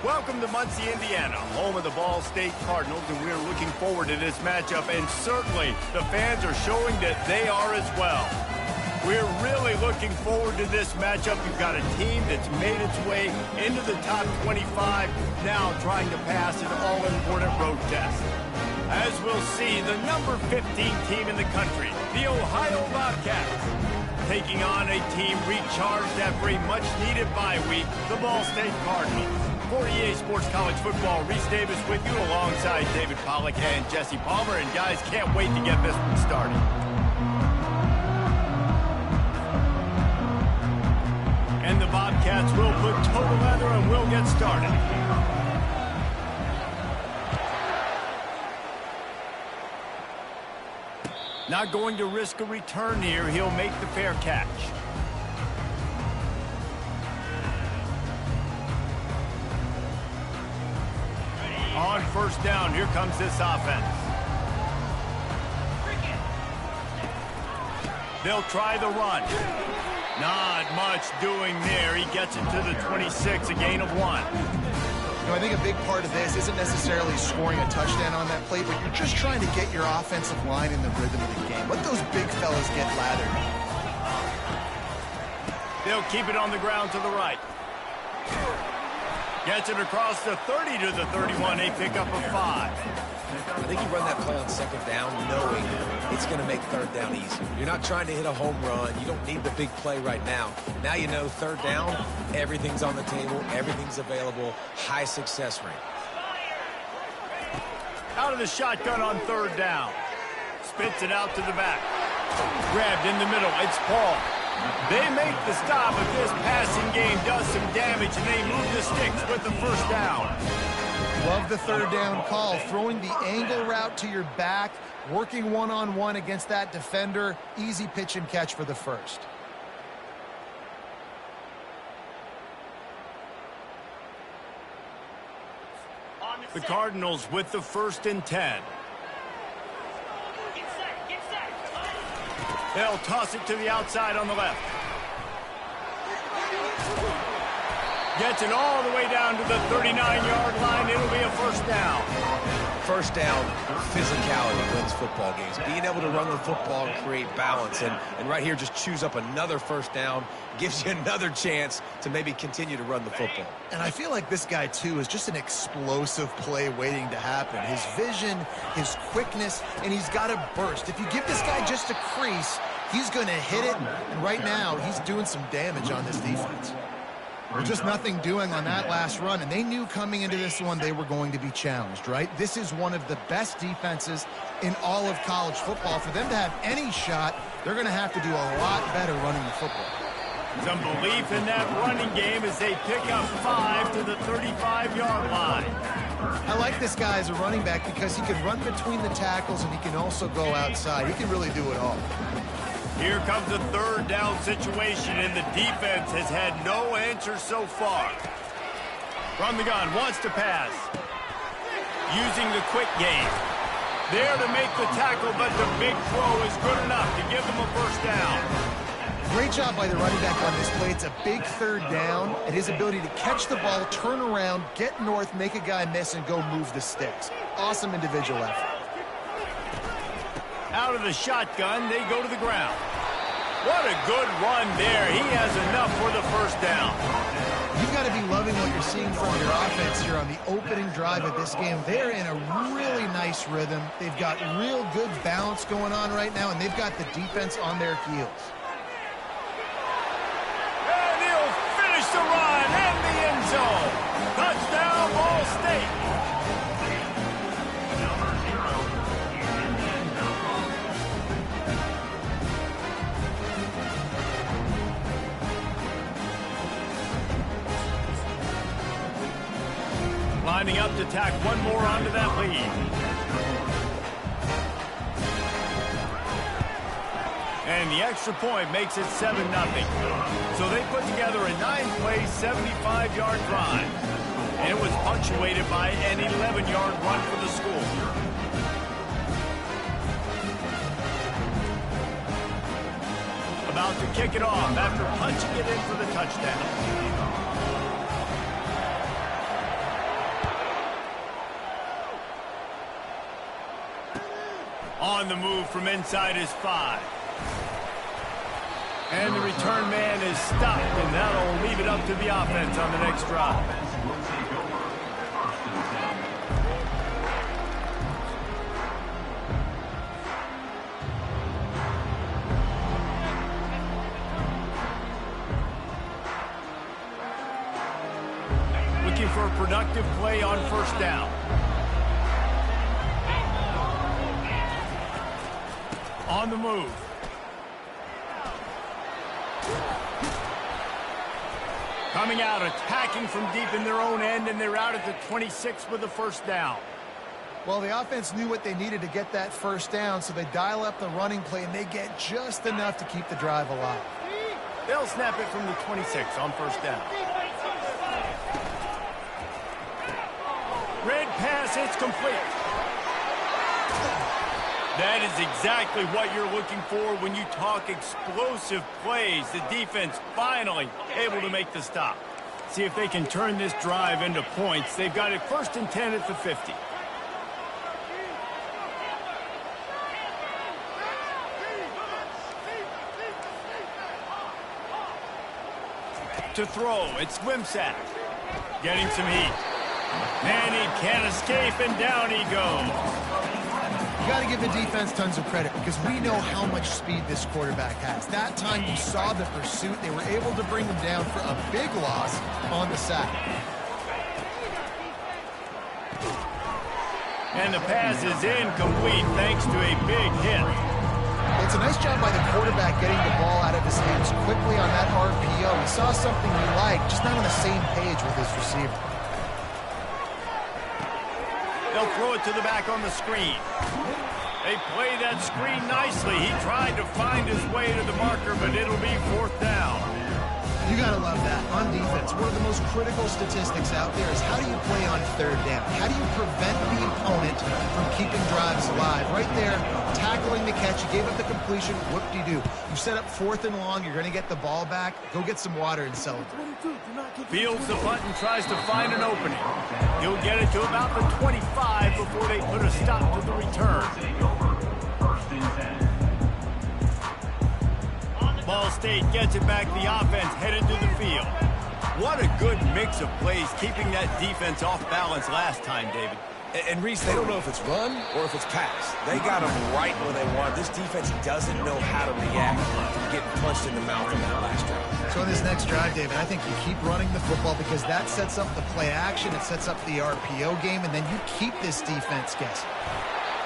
Welcome to Muncie, Indiana, home of the Ball State Cardinals, and we're looking forward to this matchup, and certainly the fans are showing that they are as well. We're really looking forward to this matchup. You've got a team that's made its way into the top 25, now trying to pass an all-important road test. As we'll see, the number 15 team in the country, the Ohio Bobcats, taking on a team recharged after a much-needed bye week, the Ball State Cardinals. For EA Sports College Football, Reese Davis with you alongside David Pollack and Jesse Palmer. And guys, can't wait to get this one started. And the Bobcats will put toe to leather and we'll get started. Not going to risk a return here. He'll make the fair catch. On first down, here comes this offense. They'll try the run. Not much doing there. He gets it to the 26, a gain of 1. You know, I think a big part of this isn't necessarily scoring a touchdown on that play, but you're just trying to get your offensive line in the rhythm of the game. Let those big fellas get lathered. They'll keep it on the ground to the right. Gets it across the 30 to the 31, a pickup of 5. I think you run that play on second down knowing it's going to make third down easy. You're not trying to hit a home run. You don't need the big play right now. Now you know third down, everything's on the table, everything's available, high success rate. Out of the shotgun on third down. Spits it out to the back. Grabbed in the middle, it's Paul. They make the stop, but this passing game does some damage, and they move the sticks with the first down. Love the third down call. Throwing the angle route to your back, working one-on-one against that defender. Easy pitch and catch for the first. The Cardinals with the 1st and 10. They'll toss it to the outside on the left. Gets it all the way down to the 39-yard line. It'll be a first down. First down, physicality wins football games. Being able to run the football and create balance. And right here, just choose up another first down. Gives you another chance to maybe continue to run the football. And I feel like this guy, too, is just an explosive play waiting to happen. His vision, his quickness, and he's got a burst. If you give this guy just a crease, he's going to hit it. And right now, he's doing some damage on this defense. Well, just nothing doing on that last run, and they knew coming into this one they were going to be challenged, right? This is one of the best defenses in all of college football. For them to have any shot, they're going to have to do a lot better running the football. Some belief in that running game as they pick up 5 to the 35-yard line. I like this guy as a running back because he can run between the tackles and he can also go outside. He can really do it all. Here comes a third down situation, and the defense has had no answer so far. From the gun, wants to pass. Using the quick game. There to make the tackle, but the big throw is good enough to give them a first down. Great job by the running back on this play. It's a big third down, and his ability to catch the ball, turn around, get north, make a guy miss, and go move the sticks. Awesome individual effort. Out of the shotgun, they go to the ground. What a good run there. He has enough for the first down. You've got to be loving what you're seeing from your offense here on the opening drive of this game. They're in a really nice rhythm. They've got real good balance going on right now, and they've got the defense on their heels. And he'll finish the run in the end zone. Touchdown, Ball State. Lining up to tack one more onto that lead. And the extra point makes it 7-0. So they put together a 9-play, 75-yard drive. And it was punctuated by an 11-yard run for the school. About to kick it off after punching it in for the touchdown. On the move from inside his 5. And the return man is stopped, and that'll leave it up to the offense on the next drive. Looking for a productive play on first down. On the move. Coming out, attacking from deep in their own end, and they're out at the 26 with the first down. Well, the offense knew what they needed to get that first down, so they dial up the running play, and they get just enough to keep the drive alive. They'll snap it from the 26 on first down. Red pass, it's complete. That is exactly what you're looking for when you talk explosive plays. The defense finally able to make the stop. See if they can turn this drive into points. They've got it 1st and 10 at the 50. To throw, it's Wimsatt. Getting some heat. And he can't escape, and down he goes. You got to give the defense tons of credit because we know how much speed this quarterback has. That time you saw the pursuit. They were able to bring him down for a big loss on the sack. And the pass is incomplete thanks to a big hit. It's a nice job by the quarterback getting the ball out of his hands quickly on that RPO. He saw something he liked, just not on the same page with his receiver. They'll throw it to the back on the screen. They play that screen nicely. He tried to find his way to the marker, but it'll be 4th down. You got to love that. On defense, one of the most critical statistics out there is how do you play on 3rd down? How do you prevent the opponent from keeping drives alive? Right there, tackling the catch. You gave up the completion. Whoop-de-doo. You set up 4th and long. You're going to get the ball back. Go get some water and celebrate. Fields the punt and tries to find an opening. He'll get it to about the 25 before they put a stop to the return. Ball State gets it back. The offense headed to the field. What a good mix of plays, keeping that defense off balance last time, David. And Reese, they don't know if it's run or if it's pass. They got them right where they want. This defense doesn't know how to react to getting punched in the mouth in that last drive. So in this next drive, David, I think you keep running the football because that sets up the play action, it sets up the RPO game, and then you keep this defense guessing.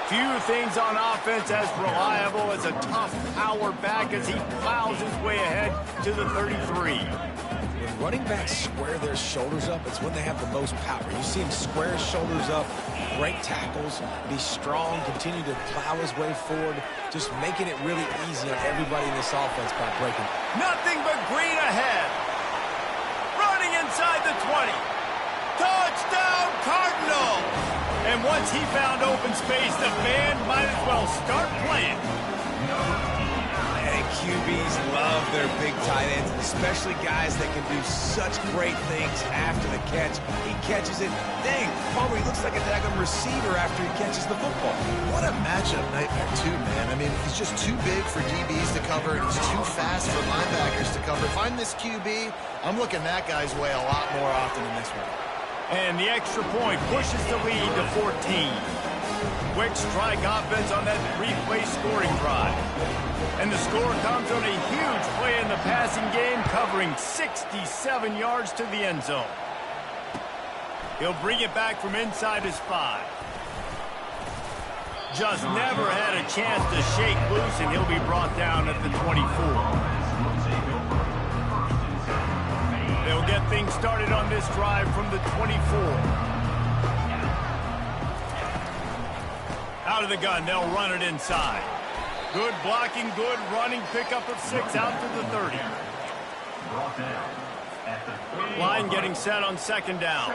Few things on offense as reliable as a tough power back as he plows his way ahead to the 33. When running backs square their shoulders up, it's when they have the most power. You see him square his shoulders up, break tackles, be strong, continue to plow his way forward, just making it really easy on everybody in this offense by breaking. Nothing but green ahead. Running inside the 20. Touchdown, Cardinal! And once he found open space, the band might as well start playing. And QBs love their big tight ends, especially guys that can do such great things after the catch. He catches it. Dang, Palmer, he looks like a daggone receiver after he catches the football. What a matchup nightmare, too, man. I mean, he's just too big for DBs to cover, and he's too fast for linebackers to cover. If I'm this QB, I'm looking that guy's way a lot more often than this one. And the extra point pushes the lead to 14. Quick strike offense on that replay scoring drive. And the score comes on a huge play in the passing game, covering 67 yards to the end zone. He'll bring it back from inside his 5. Just never had a chance to shake loose, and he'll be brought down at the 24. They'll get things started on this drive from the 24. Out of the gun, they'll run it inside. Good blocking, good running, pickup of 6 out to the 30. Line getting set on 2nd down.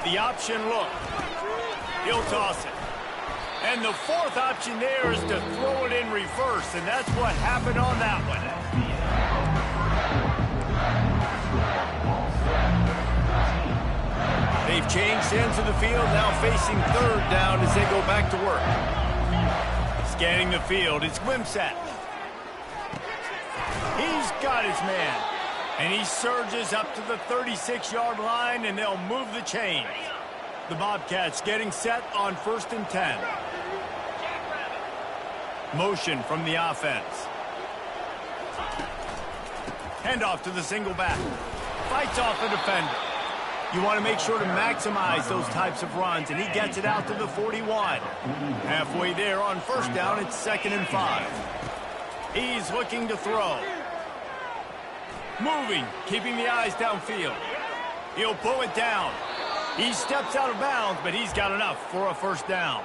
The option look. He'll toss it. And the 4th option there is to throw it in reverse, and that's what happened on that one. They've changed ends of the field, now facing third down as they go back to work. Scanning the field, it's Wimsatt. He's got his man. And he surges up to the 36-yard line, and they'll move the chains. The Bobcats getting set on 1st and 10. Motion from the offense. Handoff to the single back. Fights off the defender. You want to make sure to maximize those types of runs, and he gets it out to the 41. Halfway there on 1st down, it's 2nd and 5. He's looking to throw. Moving, keeping the eyes downfield. He'll pull it down. He steps out of bounds, but he's got enough for a 1st down.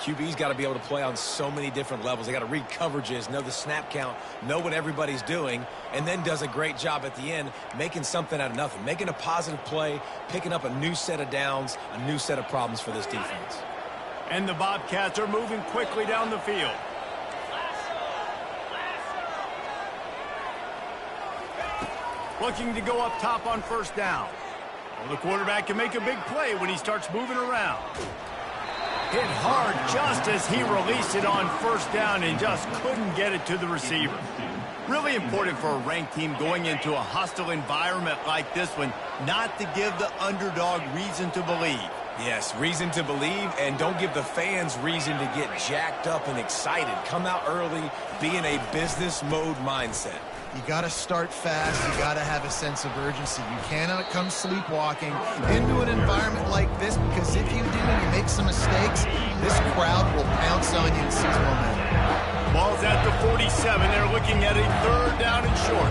QB's got to be able to play on so many different levels. They got to read coverages, know the snap count, know what everybody's doing, and then does a great job at the end making something out of nothing, making a positive play, picking up a new set of downs, a new set of problems for this defense. And the Bobcats are moving quickly down the field. Looking to go up top on 1st down. Well, the quarterback can make a big play when he starts moving around. Hit hard just as he released it on 1st down and just couldn't get it to the receiver. Really important for a ranked team going into a hostile environment like this one not to give the underdog reason to believe. Yes, reason to believe, and don't give the fans reason to get jacked up and excited. Come out early, be in a business mode mindset. You got to start fast. You got to have a sense of urgency. You cannot come sleepwalking into an environment like this, because if you do and you make some mistakes, this crowd will pounce on you and seize momentum. Ball's at the 47. They're looking at a 3rd down and short.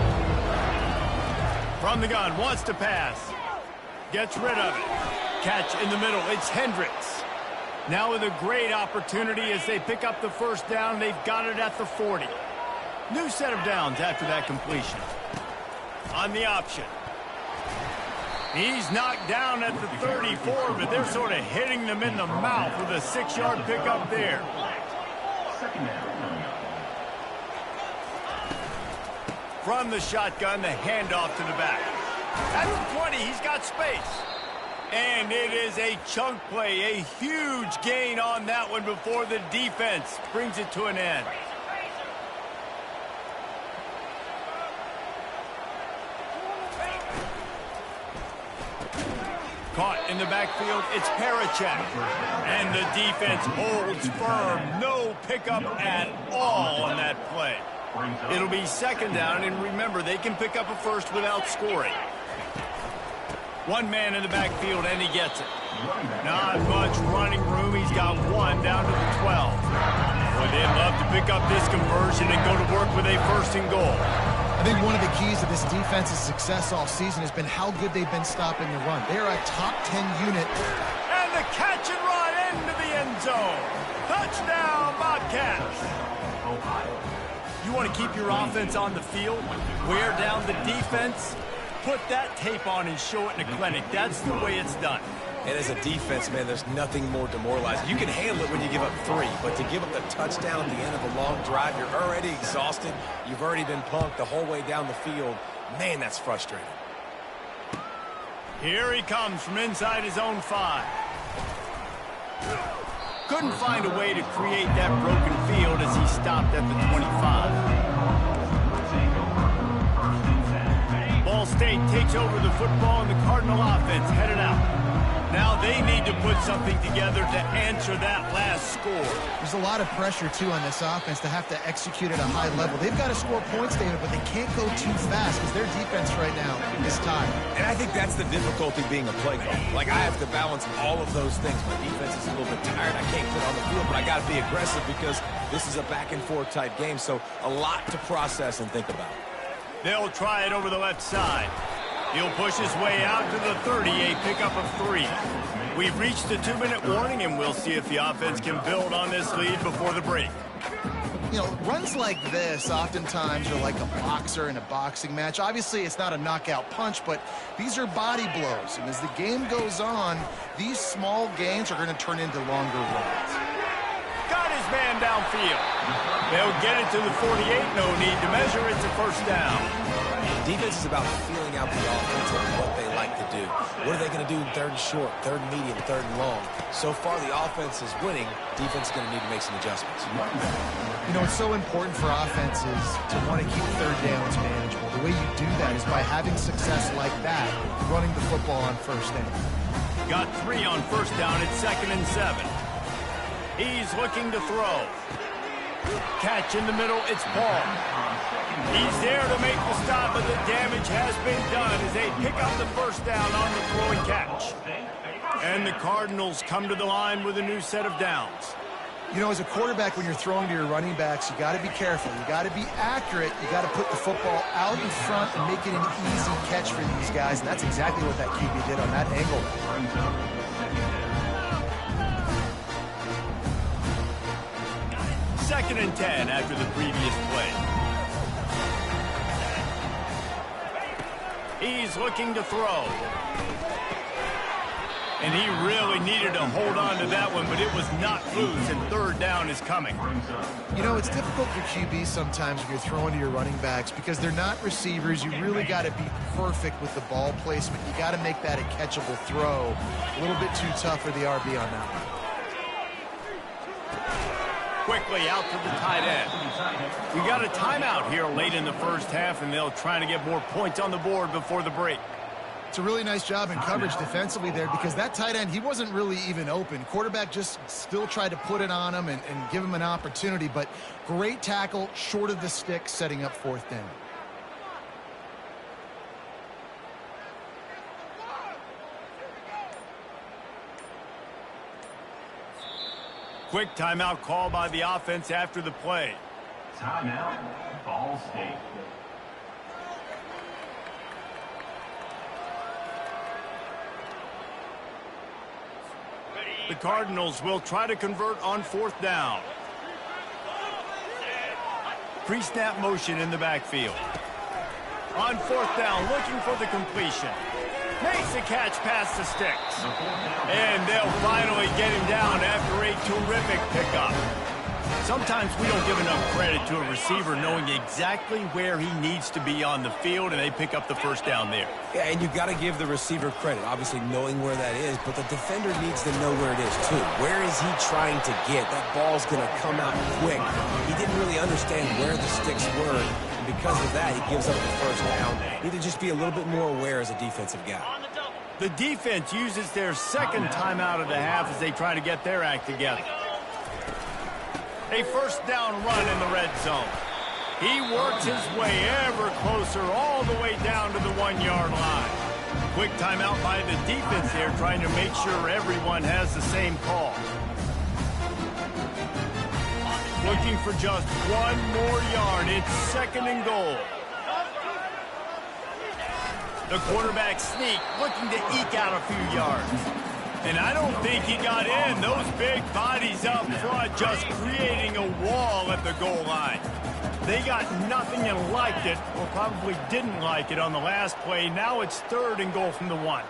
From the gun, wants to pass. Gets rid of it. Catch in the middle. It's Hendricks. Now with a great opportunity as they pick up the 1st down. They've got it at the 40. New set of downs after that completion. On the option. He's knocked down at the 34, but they're sort of hitting them in the mouth with a 6-yard pickup there. From the shotgun, the handoff to the back. At the 20, he's got space. And it is a chunk play, a huge gain on that one before the defense brings it to an end. Caught in the backfield, it's Parachek. And the defense holds firm. No pickup at all on that play. It'll be 2nd down, and remember, they can pick up a 1st without scoring. One man in the backfield, and he gets it. Not much running room. He's got one down to the 12. Boy, they'd love to pick up this conversion and go to work with a 1st and goal. I think one of the keys to this defense's success all season has been how good they've been stopping the run. They're a top 10 unit. And the catch and run into the end zone. Touchdown, Bobcats. You want to keep your offense on the field, wear down the defense, put that tape on and show it in a clinic. That's the way it's done. And as a defense, man, there's nothing more demoralizing. You can handle it when you give up 3, but to give up the touchdown at the end of a long drive, you're already exhausted. You've already been punked the whole way down the field. Man, that's frustrating. Here he comes from inside his own 5. Couldn't find a way to create that broken field as he stopped at the 25. Ball State takes over the football, and the Cardinal offense headed out. Now they need to put something together to answer that last score. There's a lot of pressure, too, on this offense to have to execute at a high level. They've got to score points, David, but they can't go too fast because their defense right now is tired. And I think that's the difficulty being a play caller. Like, I have to balance all of those things. My defense is a little bit tired. I can't put on the field, but I got to be aggressive because this is a back-and-forth type game, so a lot to process and think about. They'll try it over the left side. He'll push his way out to the 30, a pickup of 3. We've reached the 2-minute warning, and we'll see if the offense can build on this lead before the break. You know, runs like this oftentimes are like a boxer in a boxing match. Obviously, it's not a knockout punch, but these are body blows. And as the game goes on, these small gains are going to turn into longer runs. Got his man downfield. They'll get it to the 48. No need to measure. It's a first down. Defense is about feeling out the offense and what they like to do. What are they going to do in third and short, third and medium, third and long? So far, the offense is winning. Defense is going to need to make some adjustments. You know, it's so important for offenses to want to keep third downs manageable. The way you do that is by having success like that, running the football on first down. Got 3 on first down. It's 2nd and 7. He's looking to throw. Catch in the middle. It's Paul. He's there to make the stop, but the damage has been done as they pick up the first down on the throwing catch. And the Cardinals come to the line with a new set of downs. You know, as a quarterback, when you're throwing to your running backs, you got to be careful. You got to be accurate. You got to put the football out in front and make it an easy catch for these guys. And that's exactly what that QB did on that angle. 2nd and 10 after the previous play. He's looking to throw. And he really needed to hold on to that one, but it was not loose, and third down is coming. You know, it's difficult for QBs sometimes when you're throwing to your running backs because they're not receivers. You really got to be perfect with the ball placement. You got to make that a catchable throw. A little bit too tough for the RB on that one. Quickly out to the tight end. We got a timeout here late in the first half, and they'll try to get more points on the board before the break. It's a really nice job in coverage defensively there because that tight end, he wasn't really even open. Quarterback just still tried to put it on him and give him an opportunity, but great tackle, short of the stick, setting up 4th down. Quick timeout call by the offense after the play. Timeout, Ball State. The Cardinals will try to convert on 4th down. Pre-snap motion in the backfield. On 4th down, looking for the completion. Makes a catch past the sticks. And they'll finally get him down after a terrific pickup. Sometimes we don't give enough credit to a receiver knowing exactly where he needs to be on the field, and they pick up the first down there. Yeah, and you've got to give the receiver credit, obviously knowing where that is, but the defender needs to know where it is too. Where is he trying to get? That ball's going to come out quick. He didn't really understand where the sticks were, and because of that, he gives up the first down. Need to just be a little bit more aware as a defensive guy. The defense uses their 2nd timeout of the half as they try to get their act together. A first down run in the red zone. He works his way ever closer all the way down to the 1-yard line. Quick timeout by the defense here, trying to make sure everyone has the same call. Looking for just 1 more yard. It's 2nd and goal. The quarterback sneak, looking to eke out a few yards. And I don't think he got in. Those big bodies up front just creating a wall at the goal line. They got nothing and liked it, or probably didn't like it on the last play. Now it's 3rd and goal from the 1.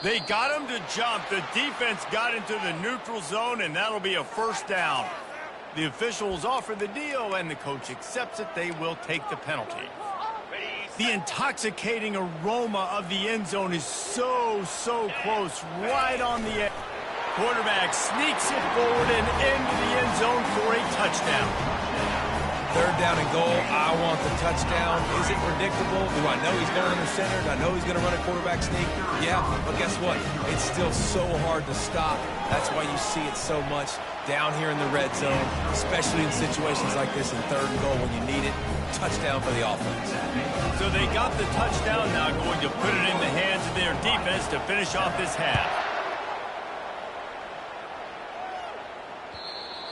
They got him to jump. The defense got into the neutral zone, and that'll be a first down. The officials offer the deal, and the coach accepts it. They will take the penalty. The intoxicating aroma of the end zone is so close, right on the edge. Quarterback sneaks it forward and into the end zone for a touchdown. 3rd down and goal. I want the touchdown. Is it predictable? Do I know he's going under center? Do I know he's going to run a quarterback sneak? Yeah, but guess what? It's still so hard to stop. That's why you see it so much down here in the red zone, especially in situations like this in 3rd and goal when you need it. Touchdown for the offense. So they got the touchdown, now going to put it in the hands of their defense to finish off this half.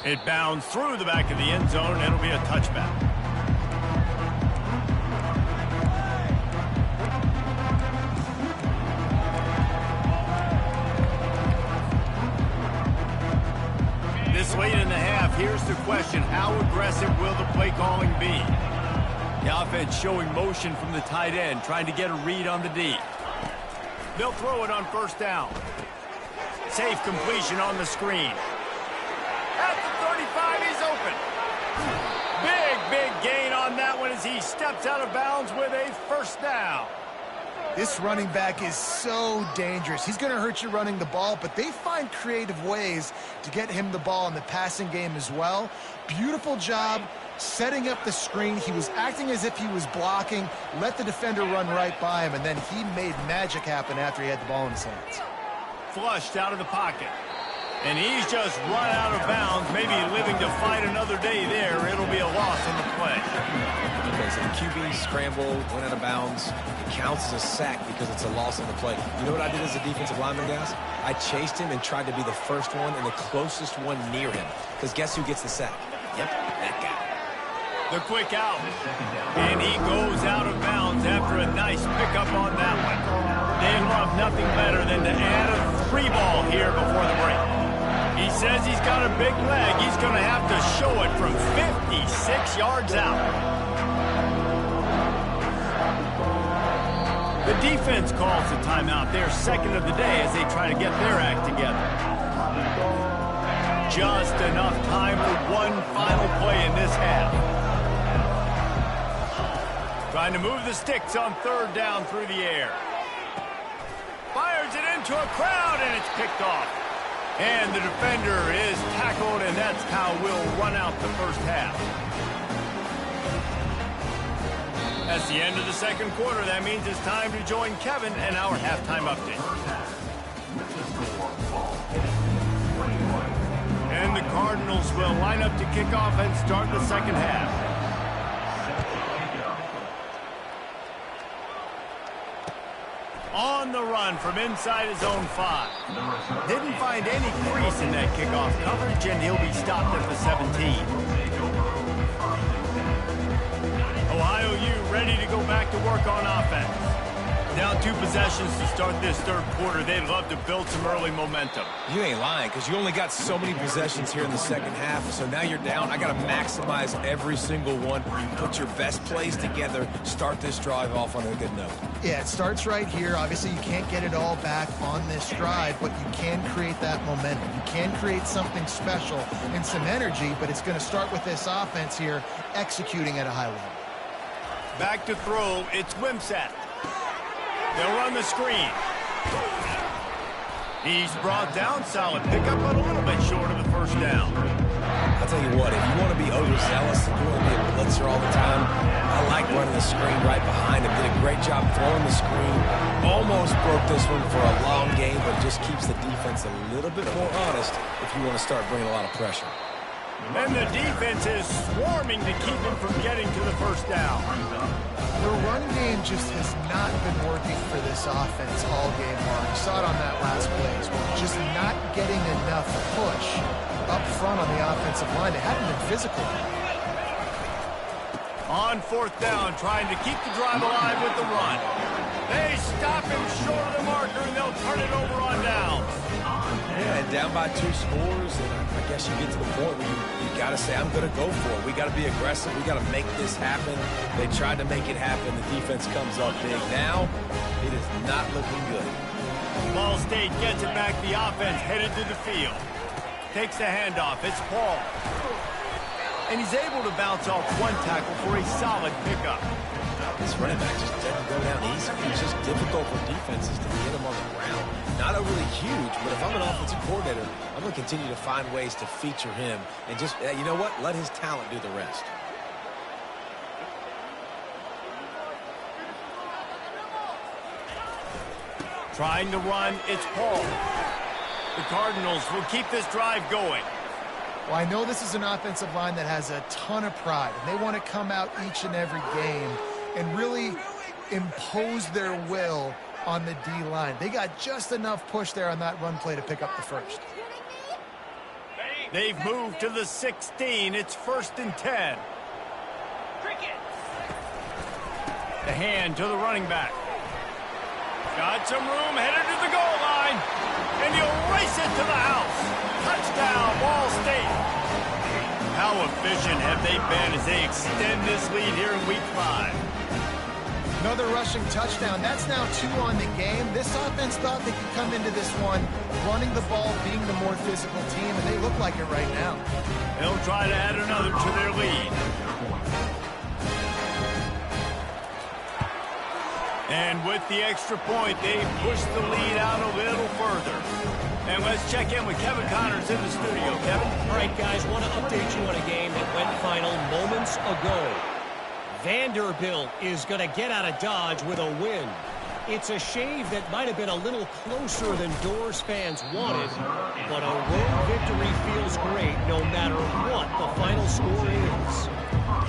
It bounds through the back of the end zone, and it'll be a touchback. This late in the half, aggressive will the play calling be? The offense showing motion from the tight end, trying to get a read on the D. They'll throw it on first down. Safe completion on the screen. At the 35, he's open. Big gain on that one as he steps out of bounds with a first down. This running back is so dangerous. He's going to hurt you running the ball, but they find creative ways to get him the ball in the passing game as well. Beautiful job setting up the screen. He was acting as if he was blocking, let the defender run right by him, and then he made magic happen after he had the ball in his hands. Flushed out of the pocket. And he's just run out of bounds, maybe living to fight another day there. It'll be a loss on the play. Okay, so the QB scrambled, went out of bounds. It counts as a sack because it's a loss on the play. You know what I did as a defensive lineman, guys? I chased him and tried to be the first one and the closest one near him. Because guess who gets the sack? Yep, that guy. The quick out. And he goes out of bounds after a nice pickup on that one. They love nothing better than to add a free ball here before the break. He says he's got a big leg. He's going to have to show it from 56 yards out. The defense calls the timeout. They're second of the day as they try to get their act together. Just enough time for one final play in this half. Trying to move the sticks on third down through the air. Fires it into a crowd, and it's picked off. And the defender is tackled, and that's how we'll run out the first half. That's the end of the second quarter. That means it's time to join Kevin and our halftime update. And the Cardinals will line up to kick off and start the second half. On the run from inside his own 5. Didn't find any crease in that kickoff coverage, and he'll be stopped at the 17. Ohio U ready to go back to work on offense. Down 2 possessions to start this third quarter. They'd love to build some early momentum. You ain't lying, because you only got so many possessions here in the second half, so now you're down. I got to maximize every single one. Put your best plays together. Start this drive off on a good note. Yeah, it starts right here. Obviously, you can't get it all back on this drive, but you can create that momentum. You can create something special and some energy, but it's going to start with this offense here executing at a high level. Back to throw. It's Wimsatt. They'll run the screen. He's brought down. Solid pickup, but a little bit short of the first down. I'll tell you what, if you want to be overzealous and you want to be a blitzer all the time, I like running the screen right behind him. Did a great job throwing the screen. Almost broke this one for a long game, but just keeps the defense a little bit more honest if you want to start bringing a lot of pressure. And the defense is swarming to keep him from getting to the first down. The run game just has not been working for this offense all game long. You saw it on that last play as well. Just not getting enough push up front on the offensive line. They haven't been physical. On fourth down, trying to keep the drive alive with the run. They stop him short of the marker, and they'll turn it over on downs. Yeah, and down by 2 scores, and I guess you get to the point where you got to say, I'm going to go for it. We got to be aggressive. We got to make this happen. They tried to make it happen. The defense comes up big. Now, it is not looking good. Ball State gets it back. The offense headed to the field. Takes the handoff. It's Paul. And he's able to bounce off one tackle for a solid pickup. This running back just doesn't go down easy. It's just difficult for defenses to get him on the ground. Not overly huge, but if I'm an offensive coordinator, I'm going to continue to find ways to feature him and just, you know what, let his talent do the rest. Trying to run, it's Paul. The Cardinals will keep this drive going. Well, I know this is an offensive line that has a ton of pride, and they want to come out each and every game and really impose their will on the D-line. They got just enough push there on that run play to pick up the first. They've moved to the 16. It's 1st and 10. The hand to the running back. Got some room, headed to the goal line. And he'll race it to the house. Touchdown, Ball State. How efficient have they been as they extend this lead here in Week 5? Another rushing touchdown. That's now 2 on the game. This offense thought they could come into this one running the ball, being the more physical team, and they look like it right now. They'll try to add another to their lead. And with the extra point, they push the lead out a little further. And let's check in with Kevin Connors in the studio. Kevin? All right, guys, want to update you on a game that went final moments ago. Vanderbilt is going to get out of Dodge with a win. It's a shave that might have been a little closer than Doors fans wanted, but a road victory feels great no matter what the final score is.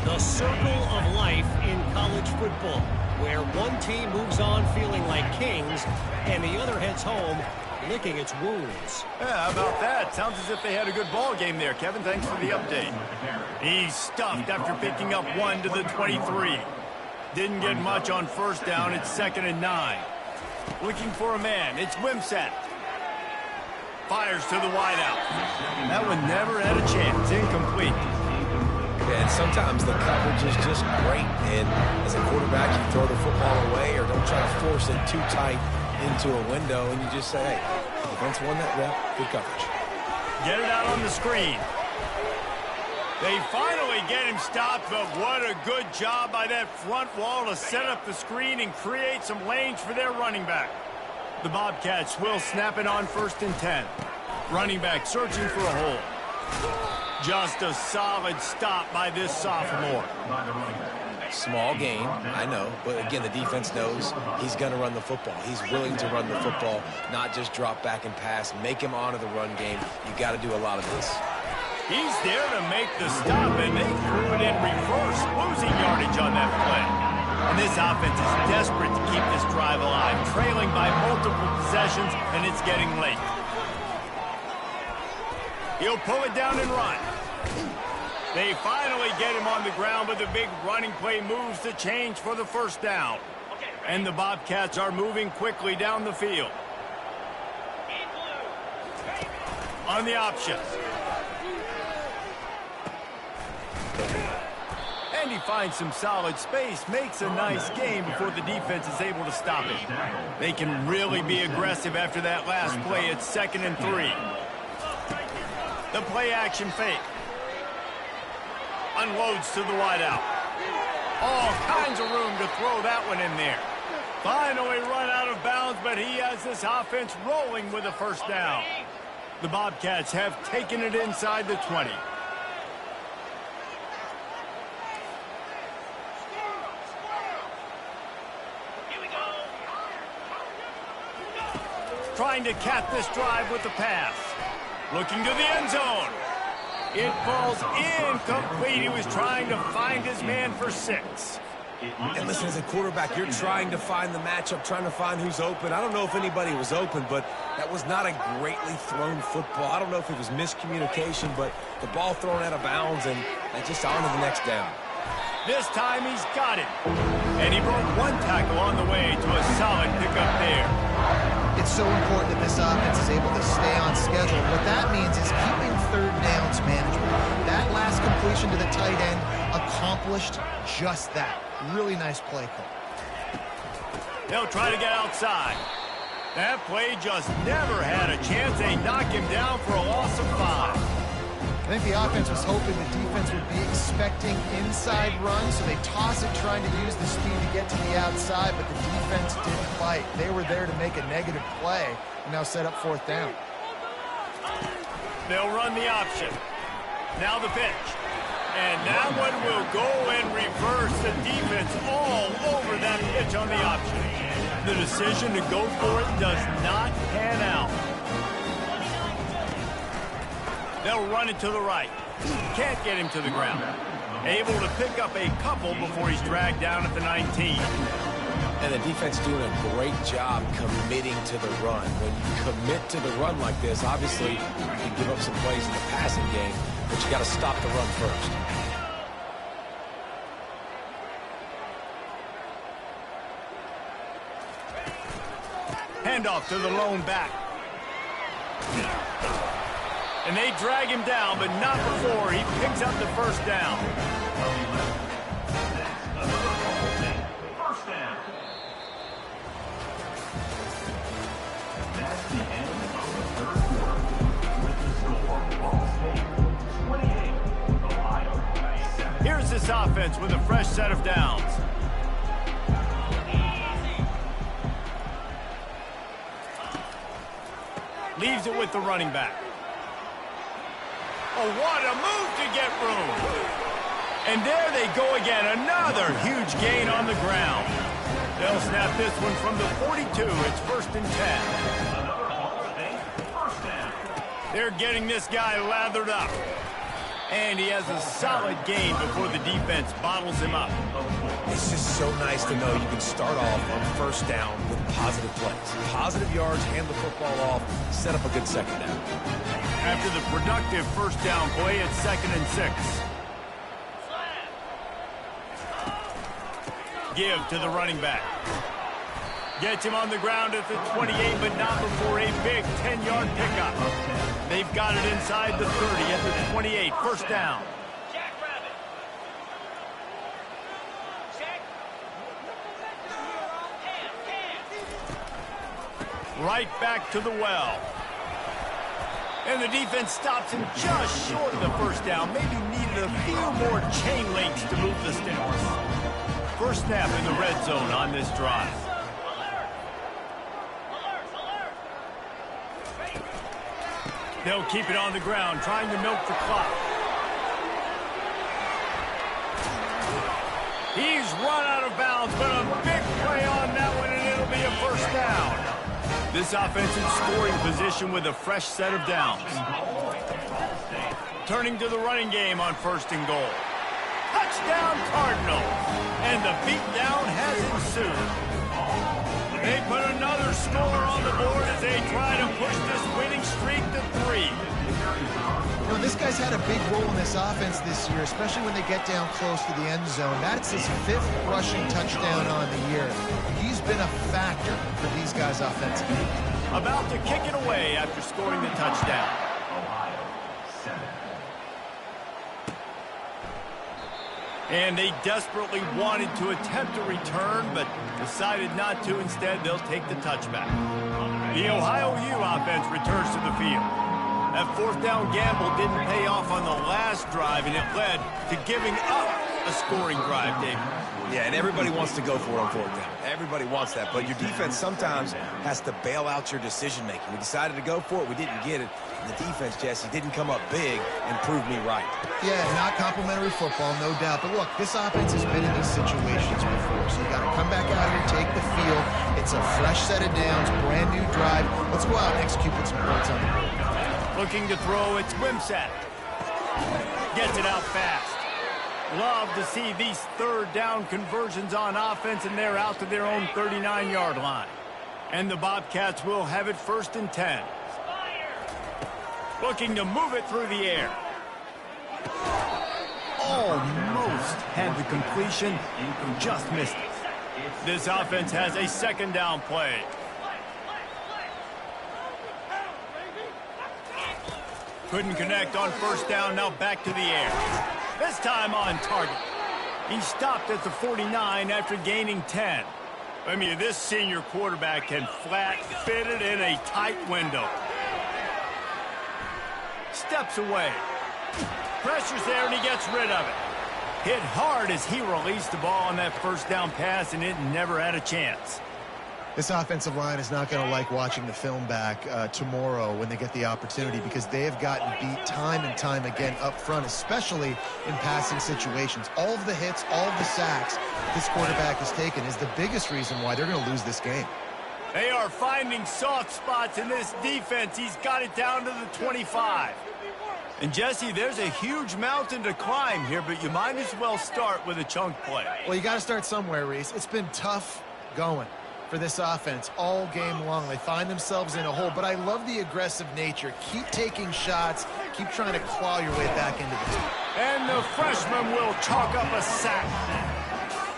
The circle of life in college football, where one team moves on feeling like kings and the other heads home licking its wounds. Yeah, how about that? Sounds as if they had a good ball game there, Kevin. Thanks for the update. He's stuffed after picking up 1 to the 23. Didn't get much on first down. It's 2nd and 9. Looking for a man. It's Wimsatt. Fires to the wideout. That one never had a chance. Incomplete. Yeah, and sometimes the coverage is just great. And as a quarterback, you throw the football away or don't try to force it too tight into a window, and you just say, hey, defense won that, well, good coverage. Get it out on the screen. They finally get him stopped, but what a good job by that front wall to set up the screen and create some lanes for their running back. The Bobcats will snap it on 1st and 10. Running back searching for a hole. Just a solid stop by this sophomore. Small gain, I know, but again, the defense knows he's going to run the football. He's willing to run the football, not just drop back and pass, make him honor the run game. You got to do a lot of this. He's there to make the stop, and they threw it in reverse, losing yardage on that play. And this offense is desperate to keep this drive alive, trailing by multiple possessions, and it's getting late. He'll pull it down and run. They finally get him on the ground, but the big running play moves the change for the 1st down. And the Bobcats are moving quickly down the field. On the option. And he finds some solid space, makes a nice game before the defense is able to stop it. They can really be aggressive after that last play. It's 2nd and 3. The play action fake. Unloads to the wideout. All kinds of room to throw that one in there. Finally run out of bounds, but he has this offense rolling with a 1st down. The Bobcats have taken it inside the 20. Trying to cap this drive with the pass. Looking to the end zone. It falls incomplete. He was trying to find his man for 6. And listen, as a quarterback, you're trying to find the matchup, trying to find who's open. I don't know if anybody was open, but that was not a greatly thrown football. I don't know if it was miscommunication, but the ball thrown out of bounds, and just on to the next down. This time he's got it. And he broke 1 tackle on the way to a solid pickup there. It's so important that this offense is able to stay on schedule. What that means is keeping 3rd downs manageable. That last completion to the tight end accomplished just that. Really nice play call. They'll try to get outside. That play just never had a chance. They knock him down for a loss of 5. I think the offense was hoping the defense would be expecting inside runs, so they toss it trying to use the speed to get to the outside, but the defense didn't fight. They were there to make a negative play and now set up 4th down. They'll run the option. Now the pitch. And that one will go in reverse. The defense all over that pitch on the option. The decision to go for it does not pan out. They'll run it to the right. Can't get him to the ground. Able to pick up a couple before he's dragged down at the 19. And the defense doing a great job committing to the run. When you commit to the run like this, obviously you can give up some plays in the passing game, but you got to stop the run first. Handoff to the lone back. And they drag him down, but not before he picks up the first down. First down. That's the end of the third quarter. With the score, Ball State 28, Ohio 7. Here's this offense with a fresh set of downs. Leaves it with the running back. Oh, what a move to get room. And there they go again. Another huge gain on the ground. They'll snap this one from the 42. It's 1st and 10. Another Ball State first down. They're getting this guy lathered up. And he has a solid gain before the defense bottles him up. It's just so nice to know you can start off on first down with positive plays. Positive yards, hand the football off, set up a good second down. After the productive first down play, it's 2nd and 6. Give to the running back. Gets him on the ground at the 28, but not before a big 10-yard pickup. They've got it inside the 30 at the 28. First down. Right back to the well. And the defense stops him just short of the first down. Maybe needed a few more chain links to move the sticks. First snap in the red zone on this drive. They'll keep it on the ground, trying to milk the clock. He's run out of bounds, but a big play on that one, and it'll be a first down. This offense in scoring position with a fresh set of downs. Turning to the running game on 1st and goal. Touchdown Cardinals, and the beatdown has ensued. They put another score on the board as they try to push this winning streak to 3. You know, this guy's had a big role in this offense this year, especially when they get down close to the end zone. That's his 5th rushing touchdown on the year. He's been a factor for these guys offensively. About to kick it away after scoring the touchdown. Ohio 7. And they desperately wanted to attempt a return, but decided not to. Instead, they'll take the touchback. The Ohio U offense returns to the field. That 4th down gamble didn't pay off on the last drive, and it led to giving up a scoring drive, David. Yeah, and everybody wants to go for it on 4th down. Everybody wants that, but your defense sometimes has to bail out your decision-making. We decided to go for it. We didn't get it. And the defense, Jesse, didn't come up big and prove me right. Yeah, not complimentary football, no doubt. But look, this offense has been in these situations before, so you got to come back out here, take the field. It's a fresh set of downs, brand new drive. Let's go out and execute with some points on the board. Looking to throw, it's Wimsatt. Gets it out fast. Love to see these 3rd down conversions on offense, and they're out to their own 39-yard line. And the Bobcats will have it 1st and 10. Looking to move it through the air. Almost had the completion, just missed it. This offense has a 2nd down play. Couldn't connect on 1st down, now back to the air. This time on target. He stopped at the 49 after gaining 10. I mean, this senior quarterback can flat fit it in a tight window. Steps away. Pressure's there, and he gets rid of it. Hit hard as he released the ball on that 1st down pass, and it never had a chance. This offensive line is not going to like watching the film back tomorrow when they get the opportunity, because they have gotten beat time and time again up front, especially in passing situations. All of the hits, all of the sacks this quarterback has taken is the biggest reason why they're going to lose this game. They are finding soft spots in this defense. He's got it down to the 25. And, Jesse, there's a huge mountain to climb here, but you might as well start with a chunk play. Well, you got to start somewhere, Reese. It's been tough going for this offense all game long. They find themselves in a hole, but I love the aggressive nature. Keep taking shots. Keep trying to claw your way back into this. And the freshman will chalk up a sack.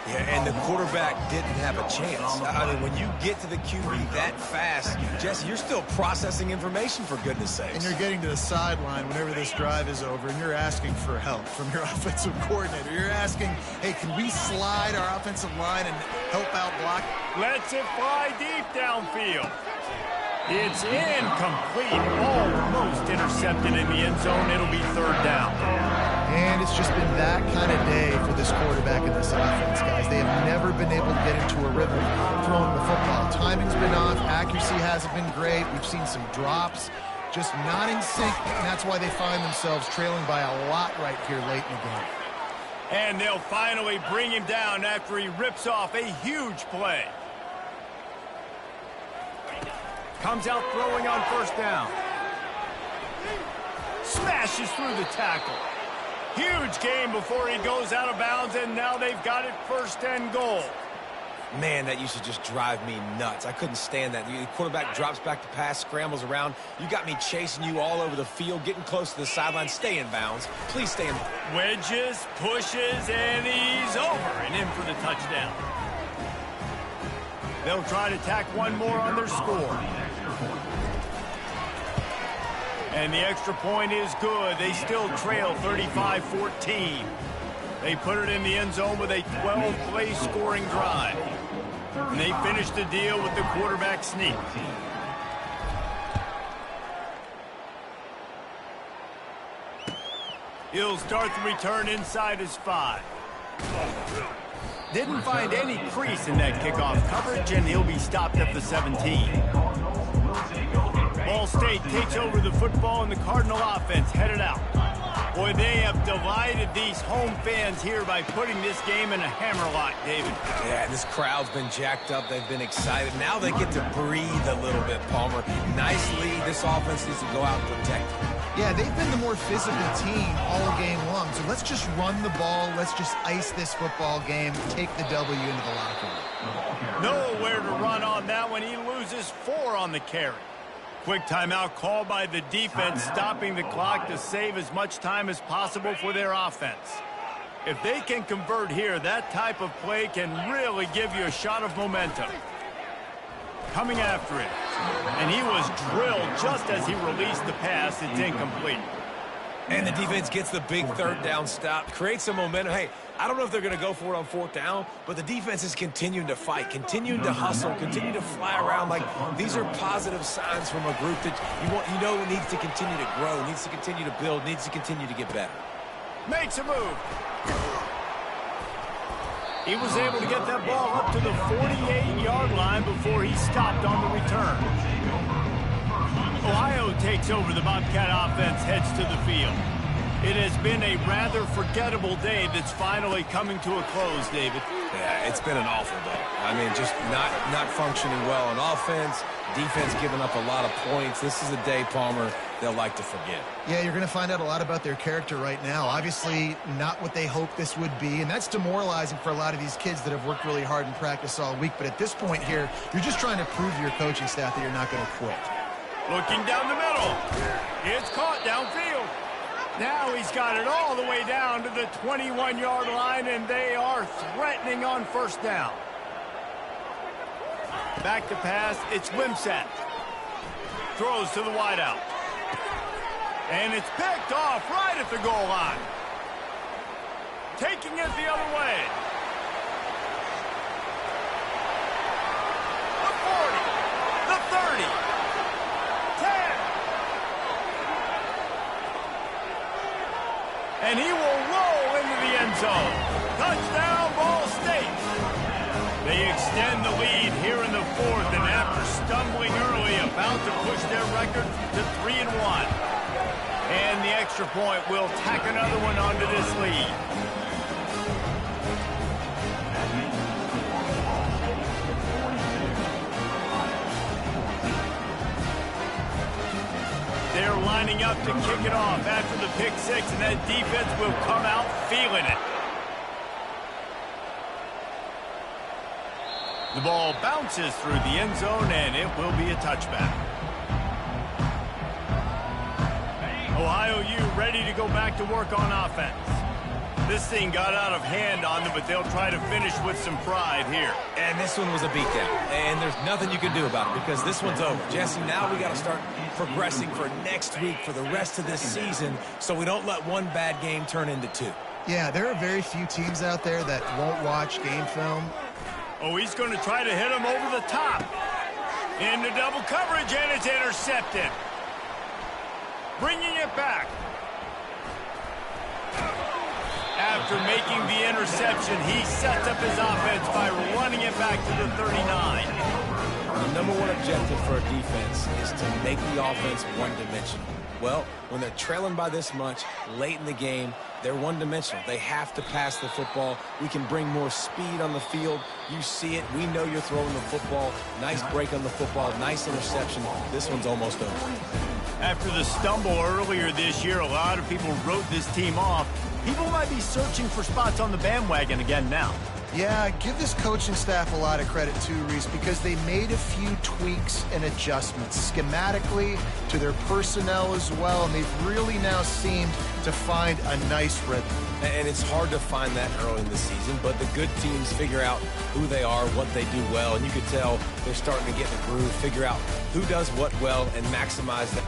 Yeah, and the quarterback didn't have a chance. I mean, when you get to the QB that fast, Jesse, you're still processing information, for goodness sakes. And you're getting to the sideline whenever this drive is over, and you're asking for help from your offensive coordinator. You're asking, hey, can we slide our offensive line and help out block? Lets it fly deep downfield. It's incomplete, almost intercepted in the end zone. It'll be third down. And it's just been that kind of day for this quarterback and this offense, guys. They have never been able to get into a rhythm throwing the football. Timing's been off. Accuracy hasn't been great. We've seen some drops, just not in sync, and that's why they find themselves trailing by a lot right here late in the game. And they'll finally bring him down after he rips off a huge play. Comes out throwing on first down. Smashes through the tackle. Huge game before he goes out of bounds, and now they've got it first and goal. Man, that used to just drive me nuts. I couldn't stand that. The quarterback drops back to pass, scrambles around. You got me chasing you all over the field, getting close to the sideline. Stay in bounds. Please stay in. Wedges, pushes, and he's over and in for the touchdown. They'll try to tack one more on their score. And the extra point is good. They still trail 35-14. They put it in the end zone with a 12-play scoring drive. And they finish the deal with the quarterback sneak. He'll start the return inside his 5. Didn't find any crease in that kickoff coverage, and he'll be stopped at the 17. Ball State takes over the football, and the Cardinal offense headed out. Boy, they have delighted these home fans here by putting this game in a hammerlock, David. Yeah, this crowd's been jacked up. They've been excited. Now they get to breathe a little bit, Palmer. Nice lead. This offense needs to go out and protect it. Yeah, they've been the more physical team all game long. So let's just run the ball. Let's just ice this football game, take the W into the locker room. Nowhere to run on that one. He loses 4 on the carry. Quick timeout called by the defense, stopping the clock to save as much time as possible for their offense. If they can convert here, that type of play can really give you a shot of momentum. Coming after it. And he was drilled just as he released the pass. It's incomplete. And the defense gets the big third down stop, creates some momentum. Hey, I don't know if they're going to go for it on fourth down, but the defense is continuing to fight, continuing to hustle, continuing to fly around. Like, these are positive signs from a group that you know needs to continue to grow, needs to continue to build, needs to continue to get better. Makes a move. He was able to get that ball up to the 48-yard line before he stopped on the return. Ohio takes over. The Bobcat offense heads to the field. It has been a rather forgettable day that's finally coming to a close, David. Yeah, it's been an awful day. I mean, just not functioning well on offense, defense giving up a lot of points. This is a day, Palmer, they'll like to forget. Yeah, you're going to find out a lot about their character right now. Obviously, not what they hoped this would be, and that's demoralizing for a lot of these kids that have worked really hard in practice all week. But at this point here, you're just trying to prove to your coaching staff that you're not going to quit. Looking down the middle. It's caught downfield. Now he's got it all the way down to the 21-yard line, and they are threatening on first down. Back to pass. It's Wimsatt. Throws to the wideout. And it's picked off right at the goal line. Taking it the other way. The 40. The 30. 10. And he will roll into the end zone. Touchdown, Ball State. They extend the lead here in the fourth, and after stumbling early, about to push their record to 3-1. And the extra point will tack another one onto this lead. They're lining up to kick it off after the pick six, and that defense will come out feeling it. The ball bounces through the end zone, and it will be a touchback. Ohio U ready to go back to work on offense. This thing got out of hand on them, but they'll try to finish with some pride here. And this one was a beatdown. And there's nothing you can do about it because this one's over. Jesse, now we got to start progressing for next week, for the rest of this season, so we don't let one bad game turn into two. Yeah, there are very few teams out there that won't watch game film. Oh, he's going to try to hit him over the top. Into double coverage, and it's intercepted. Bringing it back. After making the interception, he sets up his offense by running it back to the 39. The number one objective for a defense is to make the offense one-dimensional. Well, when they're trailing by this much late in the game, they're one-dimensional. They have to pass the football. We can bring more speed on the field. You see it. We know you're throwing the football. Nice break on the football. Nice interception. This one's almost over. After the stumble earlier this year, a lot of people wrote this team off. People might be searching for spots on the bandwagon again now. Yeah, give this coaching staff a lot of credit too, Reese, because they made a few tweaks and adjustments schematically to their personnel as well, and they've really now seemed to find a nice rhythm. And it's hard to find that early in the season, but the good teams figure out who they are, what they do well, and you could tell they're starting to get in the groove, figure out who does what well, and maximize that.